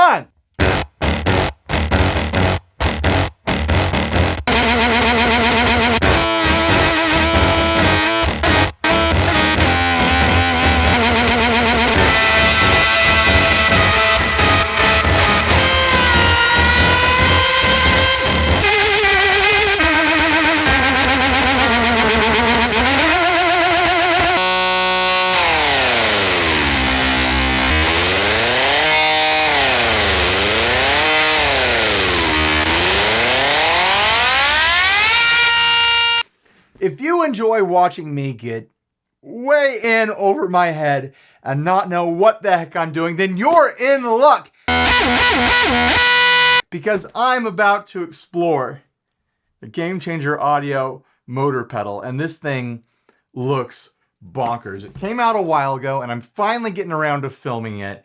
fun. If you enjoy watching me get way in over my head and not know what the heck I'm doing, then you're in luck. Because I'm about to explore the Game Changer Audio motor pedal, and this thing looks bonkers. It came out a while ago, and I'm finally getting around to filming it.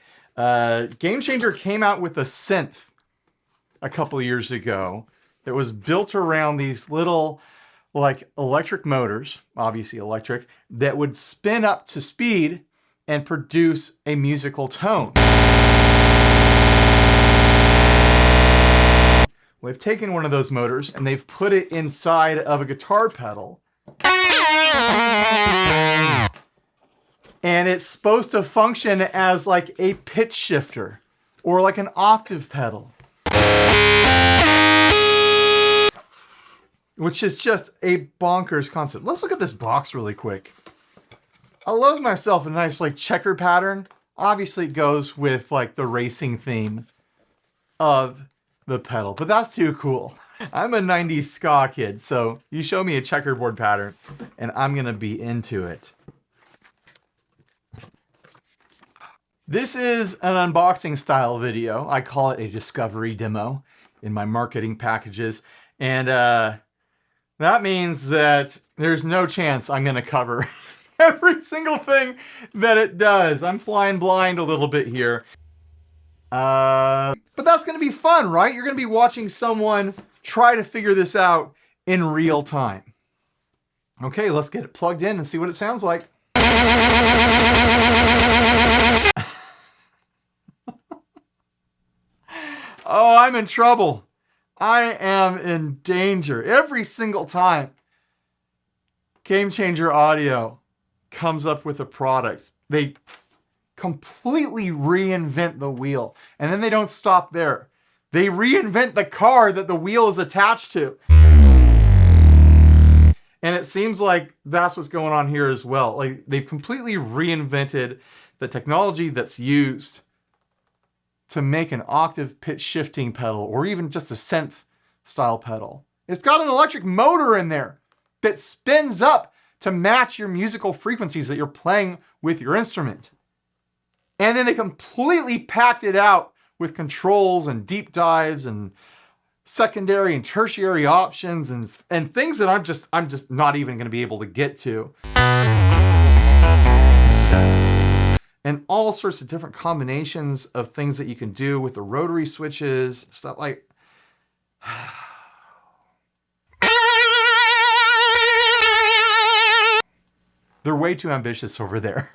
Game Changer came out with a synth a couple years ago that was built around these little like electric motors, obviously electric, that would spin up to speed and produce a musical tone. Well, they've taken one of those motors and they've put it inside of a guitar pedal. And it's supposed to function as like a pitch shifter or like an octave pedal, which is just a bonkers concept. Let's look at this box really quick. I love myself a nice like checker pattern. Obviously it goes with like the racing theme of the pedal, but that's too cool. I'm a 90s ska kid, so you show me a checkerboard pattern and I'm gonna be into it. This is an unboxing style video. I call it a discovery demo in my marketing packages. And that means that there's no chance I'm going to cover every single thing that it does. I'm flying blind a little bit here. But that's going to be fun, right? You're going to be watching someone try to figure this out in real time. Okay, let's get it plugged in and see what it sounds like. Oh, I'm in trouble. I am in danger every single time Game Changer Audio comes up with a product. They completely reinvent the wheel, and then they don't stop there. They reinvent the car that the wheel is attached to. And it seems like that's what's going on here as well. Like they've completely reinvented the technology that's used to make an octave pitch shifting pedal, or even just a synth style pedal. It's got an electric motor in there that spins up to match your musical frequencies that you're playing with your instrument. And then they completely packed it out with controls and deep dives and secondary and tertiary options and things that I'm just not even going to be able to get to. And all sorts of different combinations of things that you can do with the rotary switches, stuff like... They're way too ambitious over there.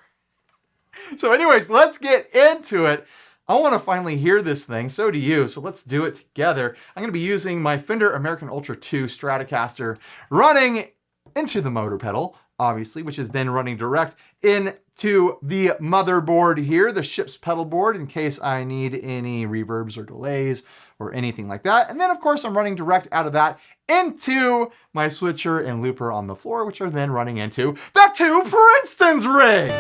So anyways, let's get into it. I want to finally hear this thing, so do you, so let's do it together. I'm going to be using my Fender American Ultra 2 Stratocaster running into the motor pedal, obviously, which is then running direct into the motherboard here, the ship's pedal board, in case I need any reverbs or delays or anything like that. And then, of course, I'm running direct out of that into my switcher and looper on the floor, which are then running into the Two Princetons rig.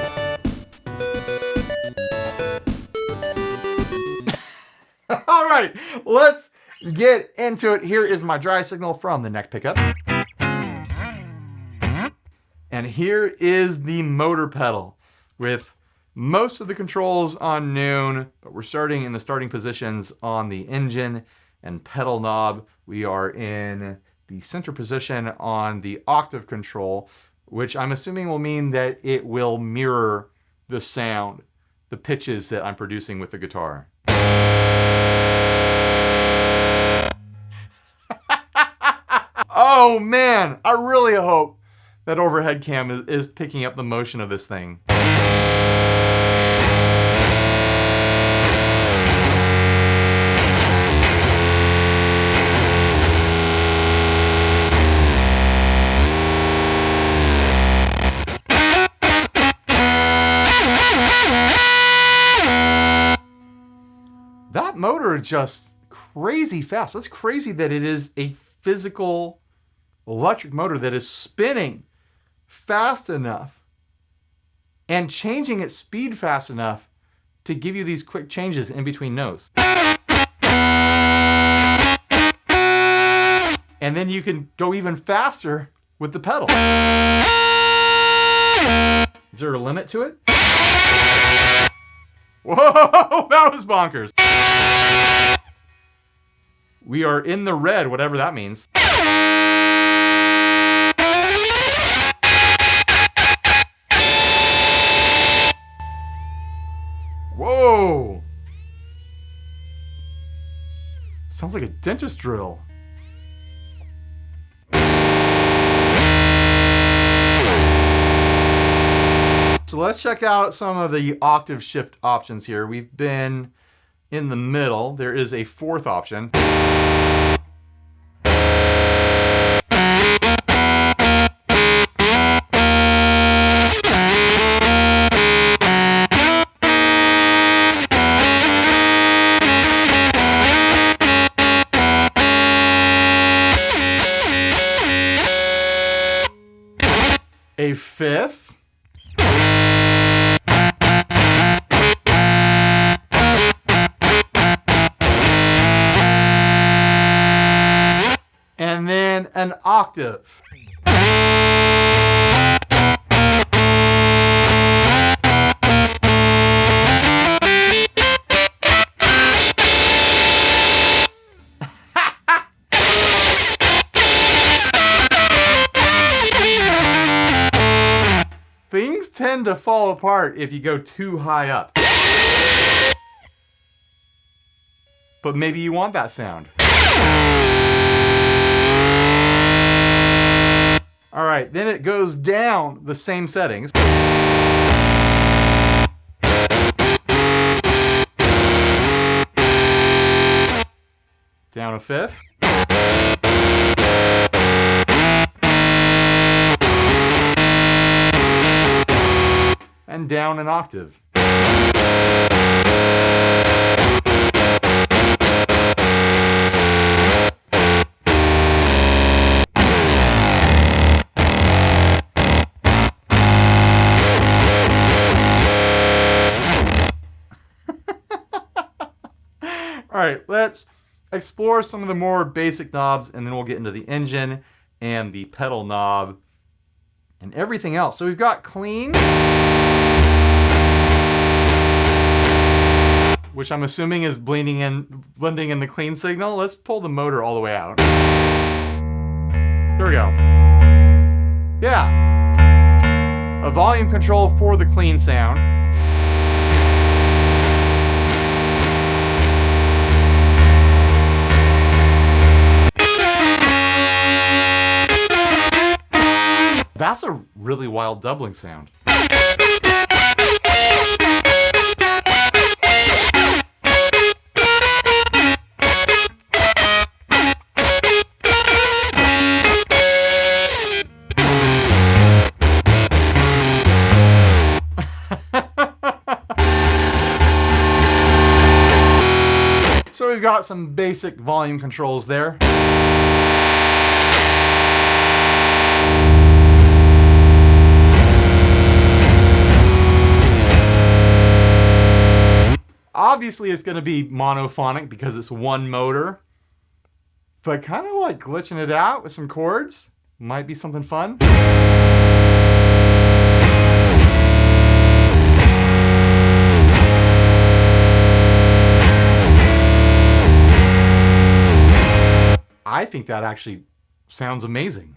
All right, let's get into it. Here is my dry signal from the neck pickup. And here is the motor pedal with most of the controls on noon, but we're starting in the starting positions on the engine and pedal knob. We are in the center position on the octave control, which I'm assuming will mean that it will mirror the sound, the pitches that I'm producing with the guitar. Oh man, I really hope that overhead cam is picking up the motion of this thing. motor is just crazy fast. That's crazy that it is a physical electric motor that is spinning fast enough and changing its speed fast enough to give you these quick changes in between notes. And then you can go even faster with the pedal. Is there a limit to it? Whoa, that was bonkers. We are in the red, whatever that means. Whoa! Sounds like a dentist drill. So let's check out some of the octave shift options here. We've been in the middle. There is a fourth option. A fifth. And then an octave. Things tend to fall apart if you go too high up. But maybe you want that sound. All right, then it goes down the same settings. Down a fifth. And down an octave. All right, let's explore some of the more basic knobs, and then we'll get into the engine and the pedal knob and everything else. So we've got clean, which I'm assuming is blending in the clean signal. Let's pull the motor all the way out. Here we go. Yeah. A volume control for the clean sound. That's a really wild doubling sound. So we've got some basic volume controls there. Obviously, it's going to be monophonic because it's one motor, but kind of like glitching it out with some chords might be something fun. I think that actually sounds amazing.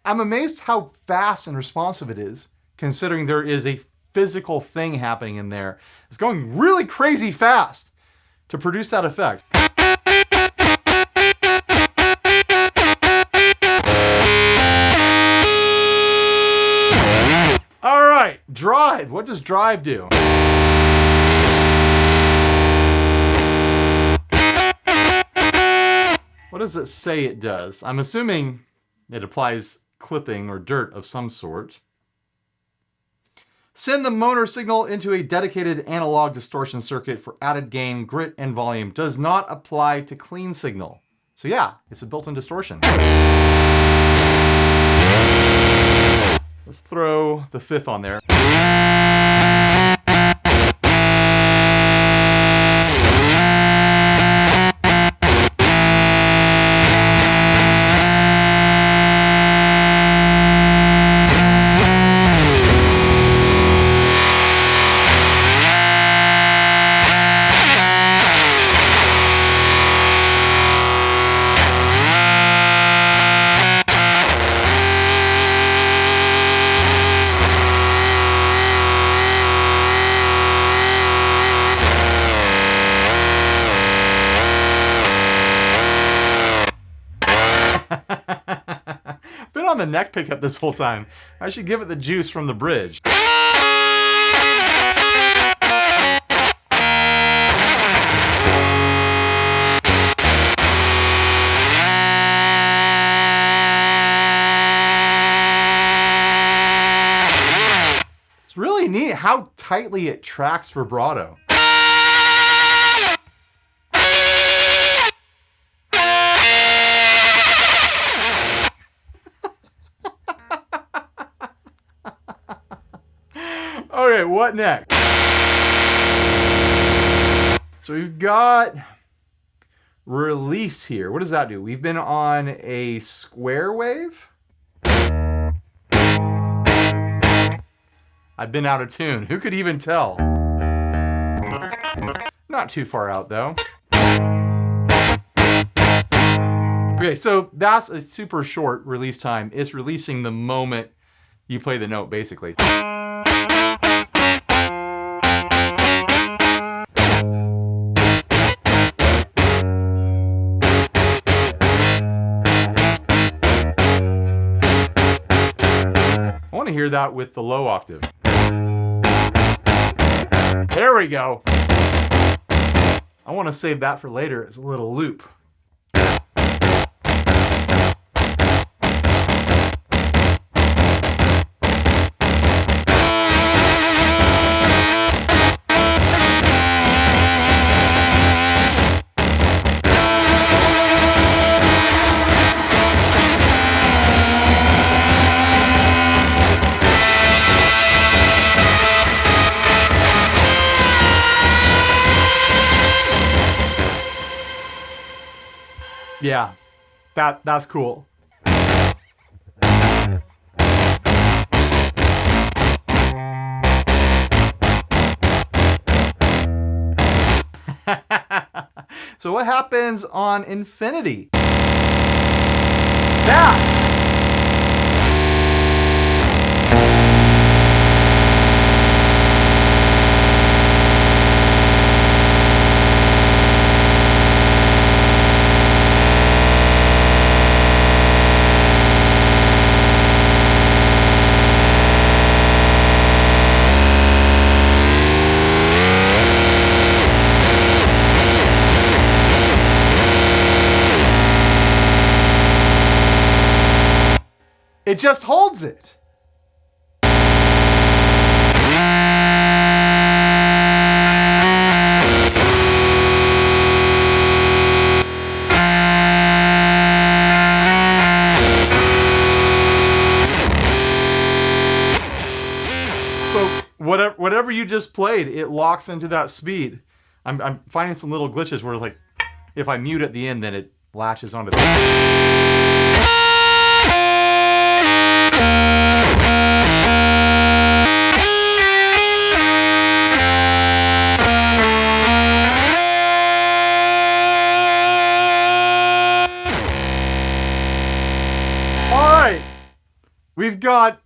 I'm amazed how fast and responsive it is, considering there is a physical thing happening in there. It's going really crazy fast to produce that effect. All right, drive. What does drive do? What does it say it does? I'm assuming it applies clipping or dirt of some sort. Send the motor signal into a dedicated analog distortion circuit for added gain, grit, and volume. Does not apply to clean signal. So yeah, it's a built-in distortion. Let's throw the fifth on there. Been on the neck pickup this whole time. I should give it the juice from the bridge. It's really neat how tightly it tracks vibrato. Okay, what next? So we've got release here. What does that do? We've been on a square wave. I've been out of tune. Who could even tell? Not too far out though. Okay, so that's a super short release time. It's releasing the moment you play the note, basically. I want to hear that with the low octave. There we go. I want to save that for later as a little loop. Yeah, that's cool. So what happens on infinity? That! It just holds it. So whatever you just played, it locks into that speed. I'm finding some little glitches where, like, if I mute at the end, then it latches onto the... We've got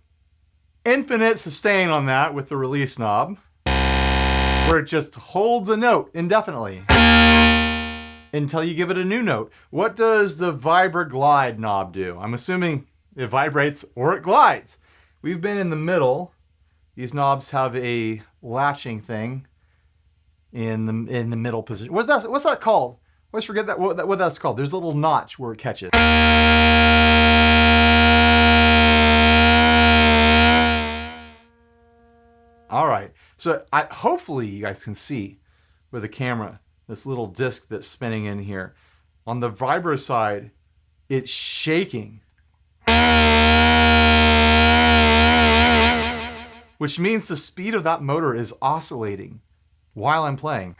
infinite sustain on that with the release knob, where it just holds a note indefinitely until you give it a new note. What does the Vibra glide knob do? I'm assuming it vibrates or it glides. We've been in the middle. These knobs have a latching thing in the middle position. What's that called? I always forget what that's called. There's a little notch where it catches. All right, so hopefully you guys can see with the camera this little disc that's spinning in here. On the Vibra side, it's shaking, which means the speed of that motor is oscillating while I'm playing.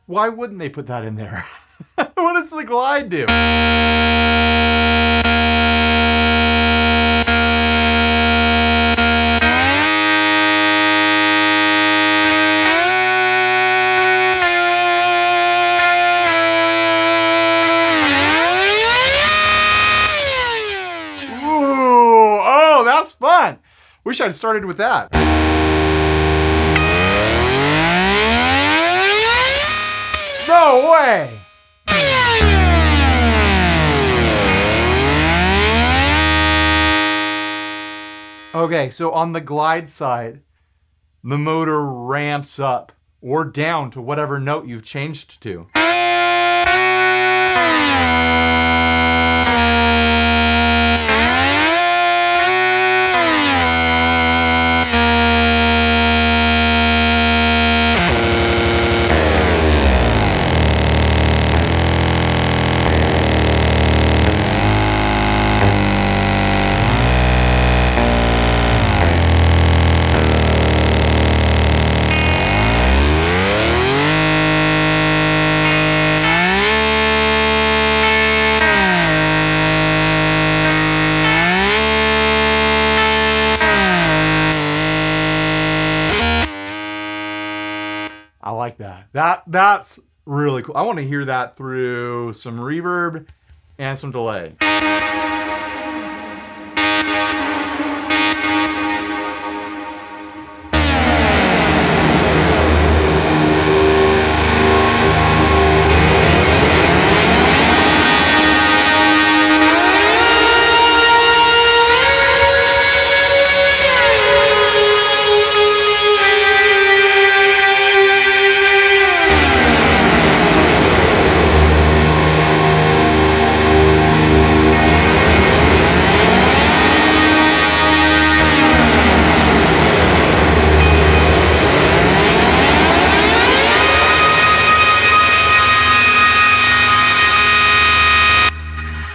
Why wouldn't they put that in there? What does the glide do? Ooh, oh, that's fun. Wish I'd started with that. No way! Okay, so on the glide side, the motor ramps up or down to whatever note you've changed to. I like that. That's really cool. I want to hear that through some reverb and some delay.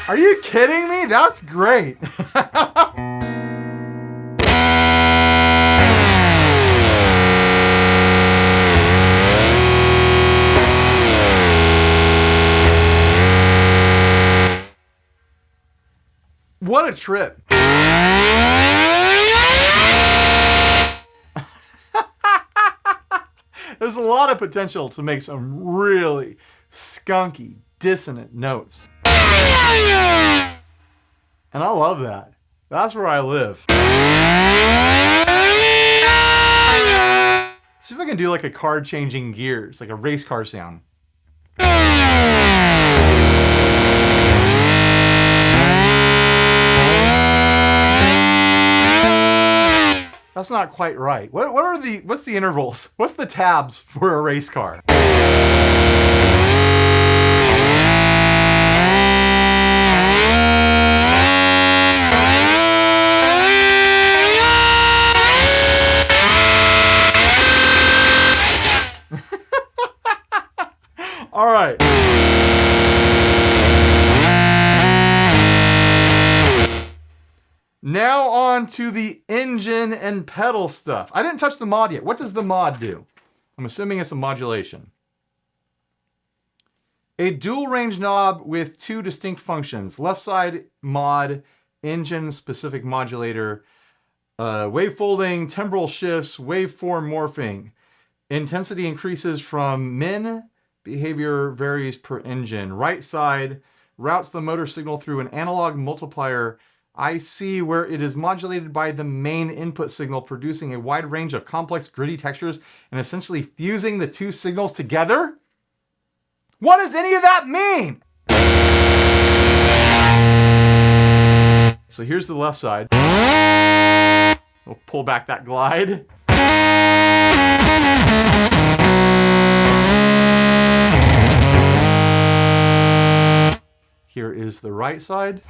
Are you kidding me? That's great. What a trip. There's a lot of potential to make some really skunky, dissonant notes. And I love that. That's where I live. See if I can do like a car changing gears, like a race car sound. That's not quite right. What's the intervals? What's the tabs for a race car? All right. Now on to the engine and pedal stuff. I didn't touch the mod yet. What does the mod do? I'm assuming it's a modulation. A dual range knob with two distinct functions. Left side mod, engine specific modulator, wave folding, temporal shifts, waveform morphing. Intensity increases from min, behavior varies per engine. Right side routes the motor signal through an analog multiplier IC where it is modulated by the main input signal, producing a wide range of complex gritty textures and essentially fusing the two signals together. What does any of that mean? So here's the left side. We'll pull back that glide. Here is the right side.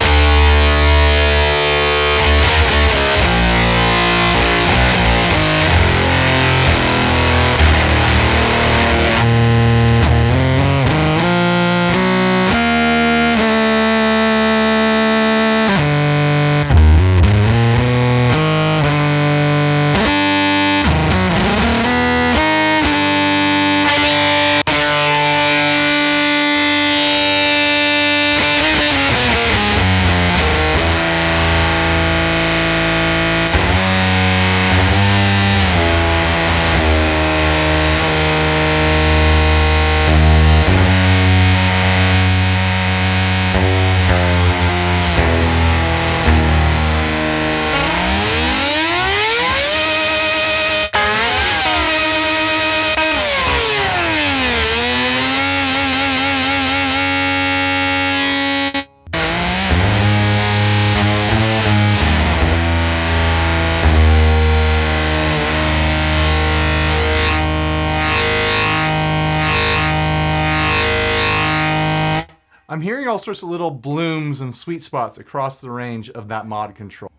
I'm hearing all sorts of little blooms and sweet spots across the range of that mod control.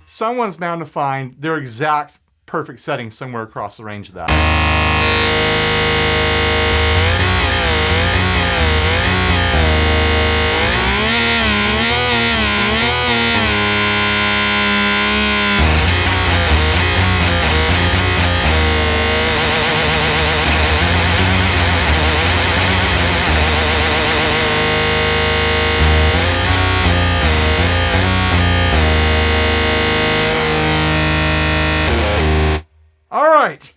Someone's bound to find their exact perfect setting somewhere across the range of that. All right.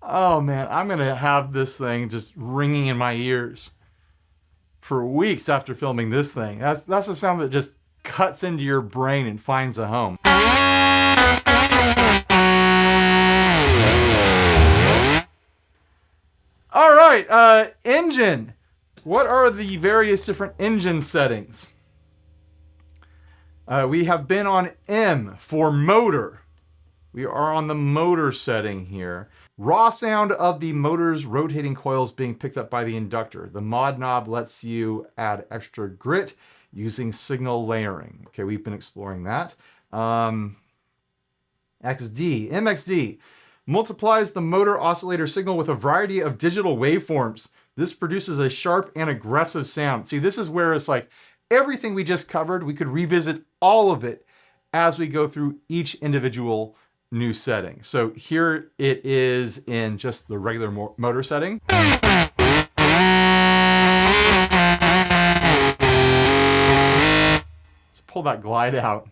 Oh man, I'm going to have this thing just ringing in my ears for weeks after filming this thing. That's a sound that just cuts into your brain and finds a home. All right, engine. What are the various different engine settings? We have been on M for motor. We are on the motor setting here. Raw sound of the motor's rotating coils being picked up by the inductor. The mod knob lets you add extra grit using signal layering. Okay, we've been exploring that. MXD multiplies the motor oscillator signal with a variety of digital waveforms. This produces a sharp and aggressive sound. See, this is where it's like, everything we just covered, we could revisit all of it as we go through each individual new setting. So here it is in just the regular motor setting. Let's pull that glide out.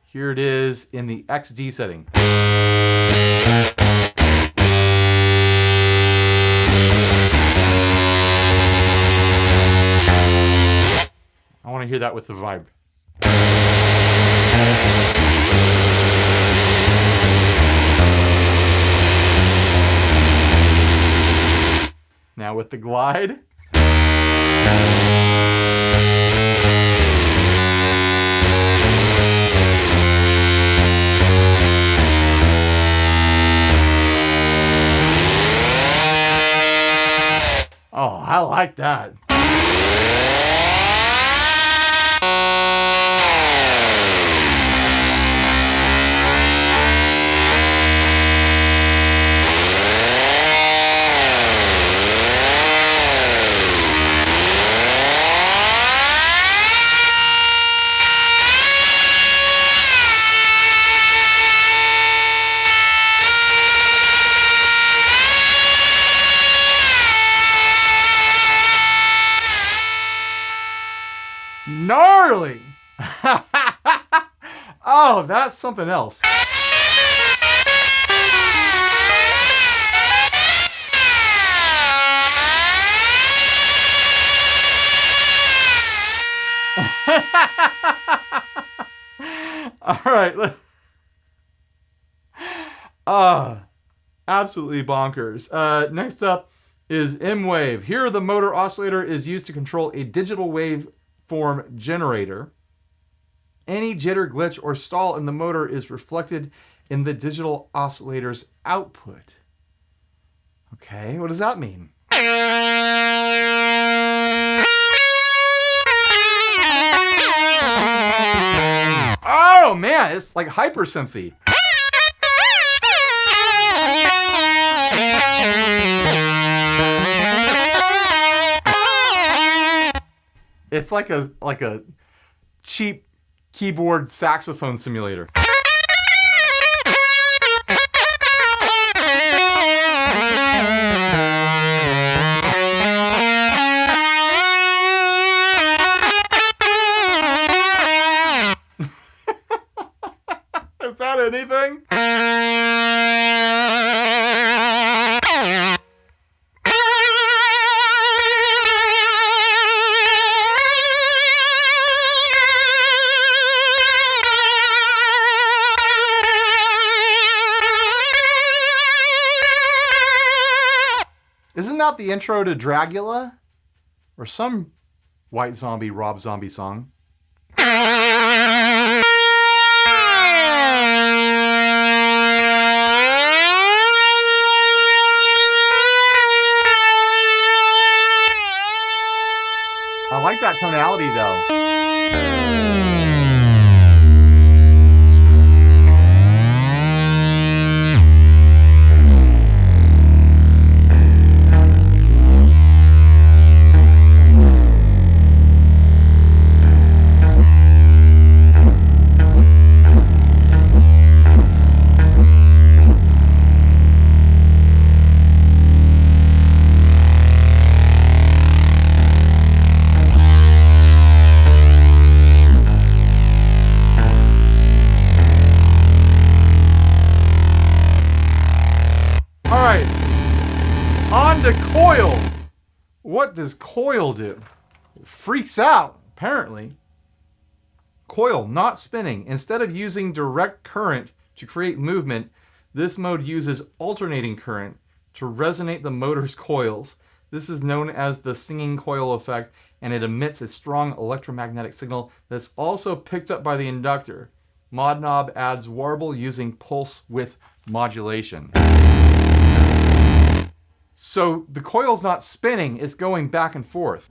Here it is in the XD setting. I want to hear that with the Vibra. Now with the glide. Oh, I like that. Gnarly! Oh, that's something else. All right. Absolutely bonkers. Next up is M-Wave. Here, the motor oscillator is used to control a digital waveform generator. Any jitter, glitch, or stall in the motor is reflected in the digital oscillator's output. Okay, what does that mean? Oh man, it's like hypersynthy. It's like a cheap keyboard saxophone simulator. Is that anything? Isn't that the intro to Dragula? Or some White Zombie, Rob Zombie song? I like that tonality though. On to coil. What does coil do? It freaks out, apparently. Coil, not spinning. Instead of using direct current to create movement, this mode uses alternating current to resonate the motor's coils. This is known as the singing coil effect, and it emits a strong electromagnetic signal that's also picked up by the inductor. Mod Knob adds warble using pulse width modulation. So the coil's not spinning, it's going back and forth.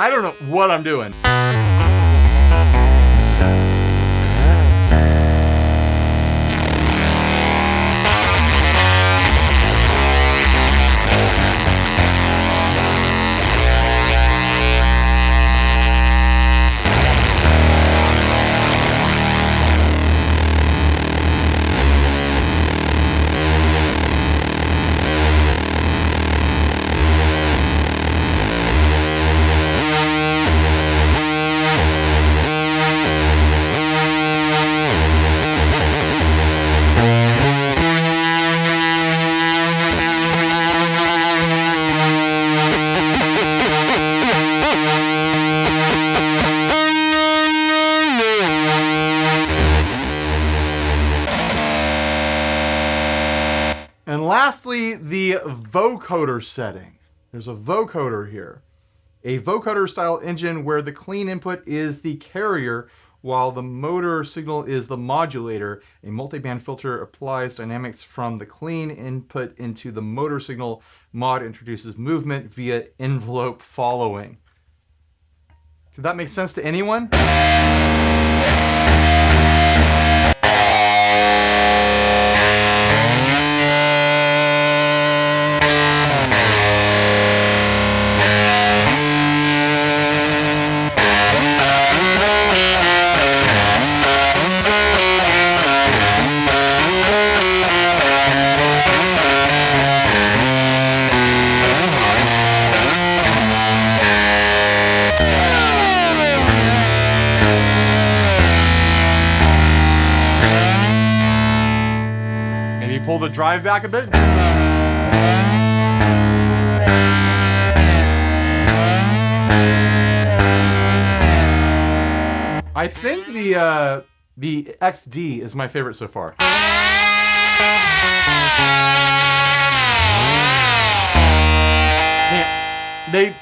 I don't know what I'm doing. lastly, the vocoder setting. There's a vocoder here. A vocoder style engine where the clean input is the carrier while the motor signal is the modulator. A multiband filter applies dynamics from the clean input into the motor signal. Mod introduces movement via envelope following. Did that make sense to anyone? Pull the drive back a bit. I think the XD is my favorite so far. Man,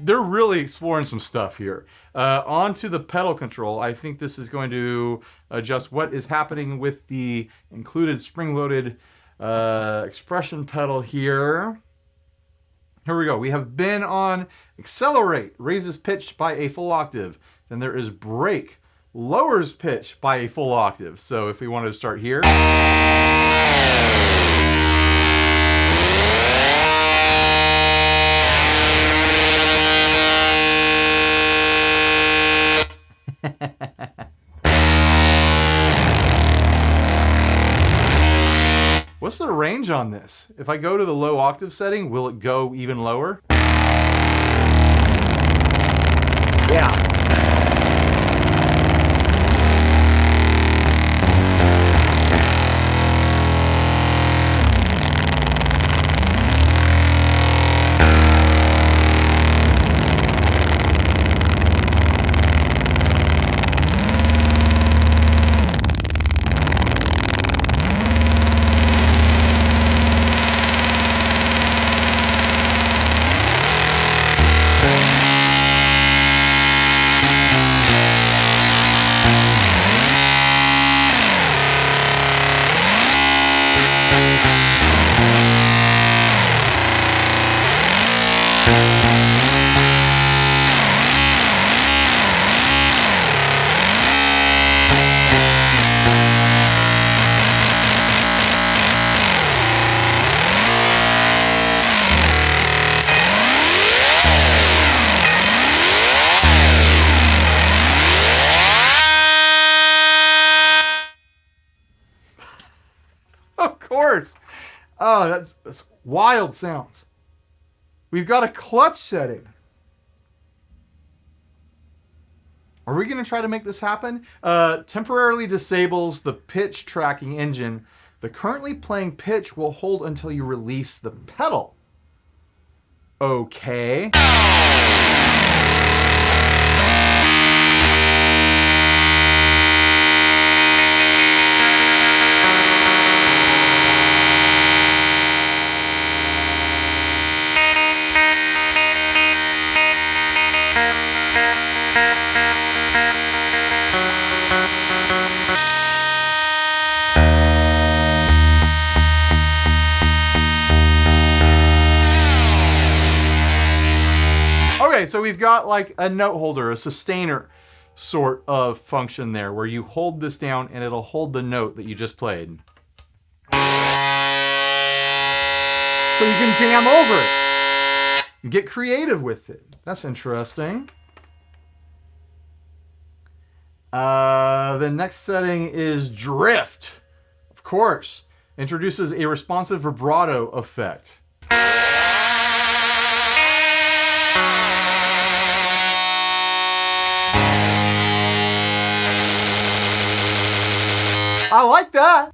they're really exploring some stuff here. Onto the pedal control, I think this is going to adjust what is happening with the included spring-loaded expression pedal here. Here we go. We have been on accelerate, raises pitch by a full octave. Then there is brake, lowers pitch by a full octave. So if we wanted to start here. What's the range on this? If I go to the low octave setting, will it go even lower? Yeah. Of course. Oh, that's wild sounds. We've got a clutch setting. Are we going to try to make this happen? Temporarily disables the pitch tracking engine. The currently playing pitch will hold until you release the pedal. Okay. Okay, so we've got like a note holder, a sustainer sort of function there where you hold this down and it'll hold the note that you just played. So you can jam over it and get creative with it. That's interesting. The next setting is drift. Of course, introduces a responsive vibrato effect. I like that.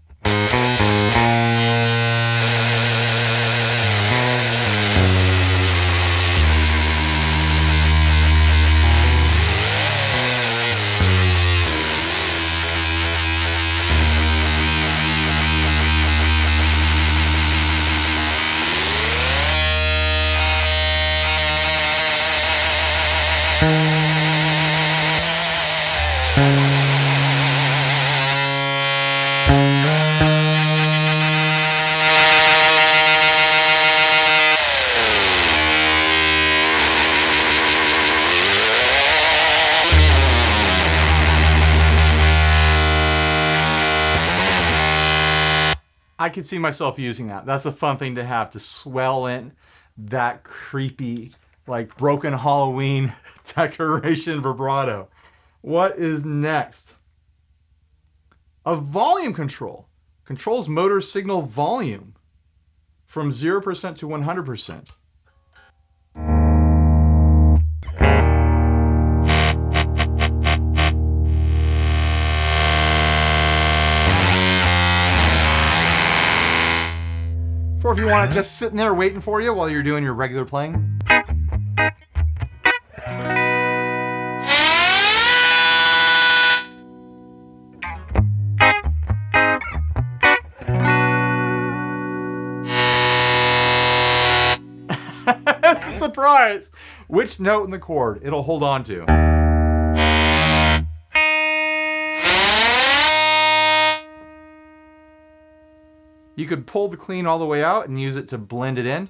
I could see myself using that. That's a fun thing to have, to swell in that creepy, like broken Halloween decoration vibrato. What is next? A volume control. Controls motor signal volume from 0% to 100%. Or if you want it just sitting there waiting for you while you're doing your regular playing. Surprise! Which note in the chord it'll hold on to. You could pull the clean all the way out and use it to blend it in.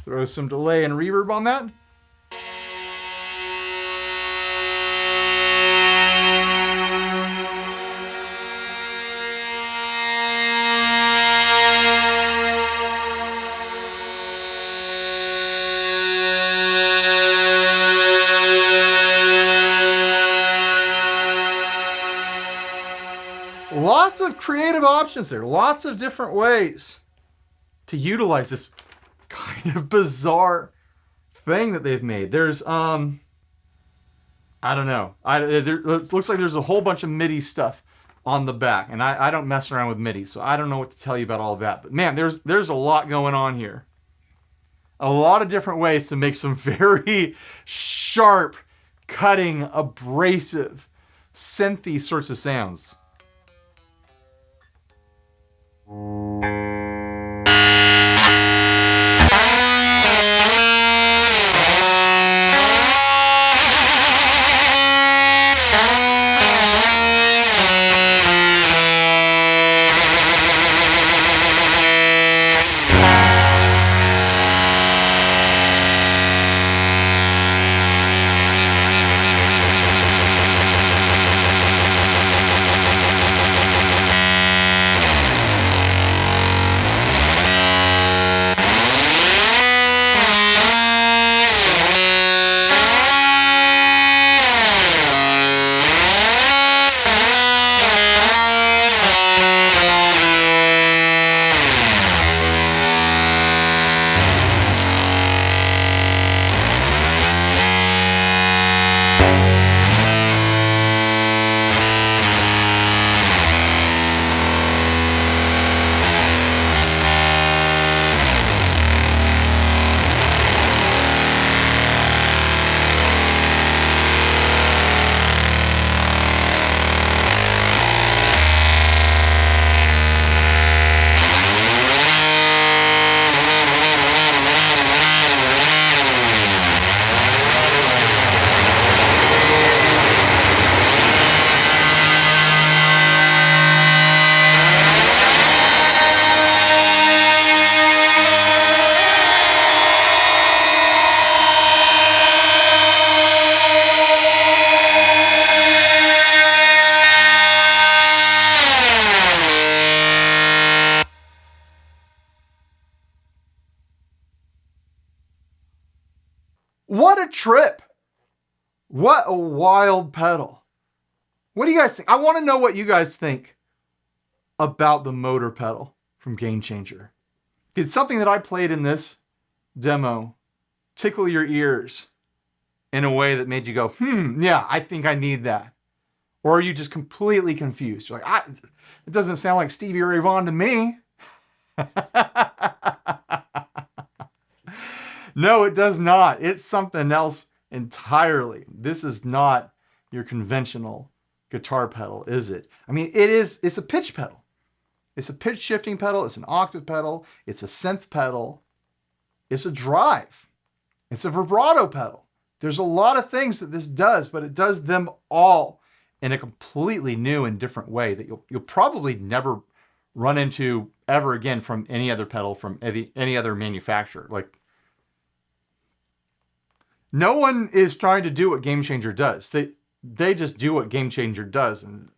Throw some delay and reverb on that. Lots of creative options there. Lots of different ways to utilize this kind of bizarre thing that they've made. There's, I don't know. It looks like there's a whole bunch of MIDI stuff on the back. And I don't mess around with MIDI, so I don't know what to tell you about all of that. But man, there's a lot going on here. A lot of different ways to make some very sharp, cutting, abrasive, synthy sorts of sounds. What a trip. What a wild pedal. What do you guys think? I want to know what you guys think about the motor pedal from GameChanger. Did something that I played in this demo tickle your ears in a way that made you go, yeah, I think I need that? Or are you just completely confused? You're like, it doesn't sound like Stevie Ray Vaughan to me. No, it does not. It's something else entirely. This is not your conventional guitar pedal, is it? I mean, it's a pitch pedal. It's a pitch shifting pedal. It's an octave pedal. It's a synth pedal. It's a drive. It's a vibrato pedal. There's a lot of things that this does, but it does them all in a completely new and different way that you'll probably never run into ever again from any other pedal from any other manufacturer. Like, no one is trying to do what GameChanger does. they just do what Game Changer does and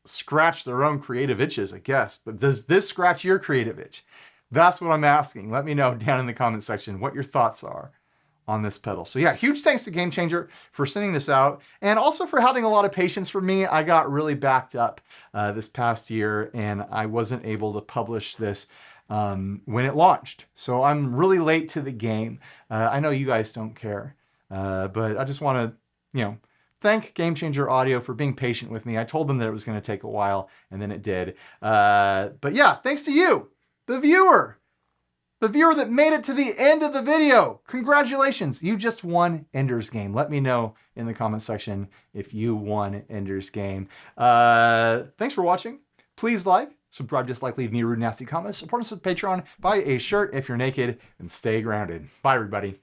scratch their own creative itches, I guess. But does this scratch your creative itch? That's what I'm asking. Let me know down in the comment section what your thoughts are on this pedal. So yeah, huge thanks to Game Changer for sending this out and also for having a lot of patience for me. I got really backed up this past year and I wasn't able to publish this when it launched. So I'm really late to the game. I know you guys don't care, but I just want to, thank Game Changer Audio for being patient with me. I told them that it was going to take a while and then it did. But yeah, thanks to you, the viewer that made it to the end of the video. Congratulations, you just won Ender's Game. Let me know in the comment section if you won Ender's Game. Thanks for watching. Please like, subscribe, dislike, leave me a rude, nasty comment. Support us with Patreon. Buy a shirt if you're naked and stay grounded. Bye, everybody.